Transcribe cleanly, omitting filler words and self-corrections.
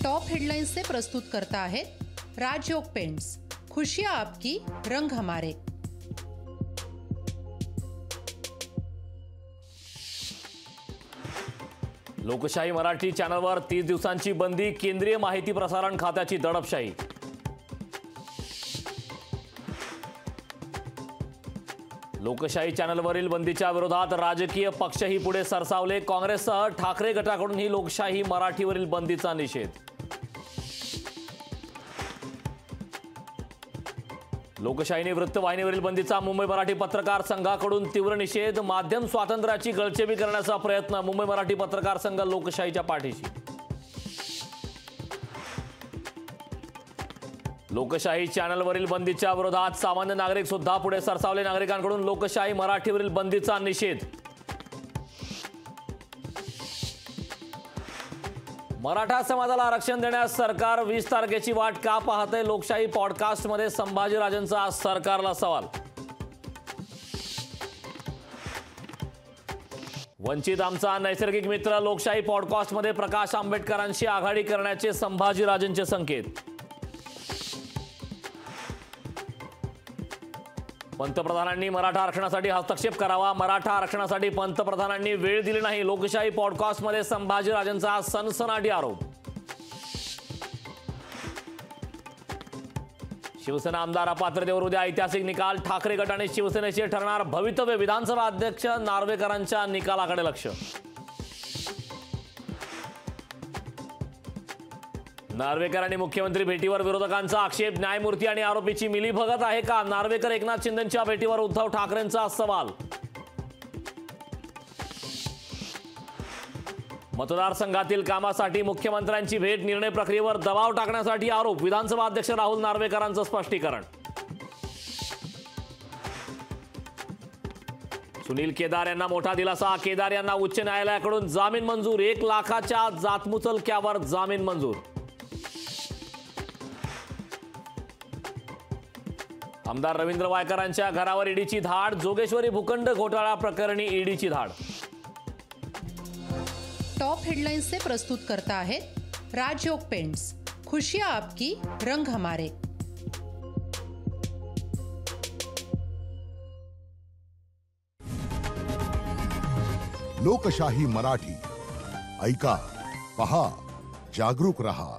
Top headlines से प्रस्तुत करता है राजयोग पेंट्स। खुशियां आपकी, रंग हमारे। लोकशाही मराठी चॅनलवर 30 दिवसांची बंदी, केंद्रीय माहिती प्रसारण खात्याची दडपशाही। लोकशाही चॅनलवरील बंदीच्या विरोधात राजकीय पक्षही पुढे सरसावले। काँग्रेससह ठाकरे गटाकडून ही लोकशाही मराठीवरील बंदीचा निषेध। लोकशाहीने वृत्तवाहिनीवरील बंदीचा मुंबई मराठी पत्रकार संघाकडून तीव्र निषेध। माध्यम स्वातंत्र्याची गळचेपी करण्याचा प्रयत्न, मुंबई मराठी पत्रकार संघ लोकशाहीच्या पाठीशी। लोकशाही चॅनलवरील बंदीच्या विरोधात सामान्य नागरिक सुद्धा पुढे सरसावले। नागरिकांकडून लोकशाही मराठीवरील बंदीचा निषेध। मराठा समाजाला आरक्षण देण्यास सरकार 20 तारखेची वाट का पाहतंय? लोकशाही पॉडकास्टमध्ये संभाजीराजेंचा आज सरकारला सवाल। वंचित आमचा नैसर्गिक मित्र, लोकशाही पॉडकास्टमध्ये प्रकाश आंबेडकरांशी आघाडी करण्याचे संभाजीराजेंचे संकेत। पंतप्रधानांनी मराठा आरक्षणासाठी हस्तक्षेप करावा, मराठा आरक्षणासाठी पंतप्रधानांनी वेळ दिली नाही। लोकशाही पॉडकास्टमध्ये संभाजीराजेंचा सनसनाटी आरोप। शिवसेना आमदार अपात्रतेवर उद्या ऐतिहासिक निकाल। ठाकरे गटाने शिवसेनेचे ठरणार भवितव्य। विधानसभा अध्यक्ष नार्वेकरांच्या निकालाकडे लक्ष। नार्वेकर आणि मुख्यमंत्री भेटीवर विरोधकांचा आक्षेप। न्यायमूर्ती आणि आरोपीची मिलीभगत आहे का? नार्वेकर एकनाथ शिंदेंच्या भेटीवर उद्धव ठाकरेंचा सवाल। मतदारसंघातील कामासाठी मुख्यमंत्र्यांची भेट, निर्णय प्रक्रियेवर दबाव टाकण्यासाठी आरोप। विधानसभा अध्यक्ष राहुल नार्वेकरांचं स्पष्टीकरण। सुनील केदार यांना मोठा दिलासा। केदार यांना उच्च न्यायालयाकडून जामीन मंजूर। 1 लाखाच्या जातमुचलक्यावर जामीन मंजूर। आमदार रवींद्र वायकरांच्या घरावर ईडीची धाड। जोगेश्वरी भूखंड घोटाळा प्रकरणी ईडीची धाड। टॉप हेडलाइंस से प्रस्तुत करता है राजयोग पेंट्स। खुशियां आपकी, रंग हमारे। लोकशाही मराठी ऐका, पहा, जागरूक रहा।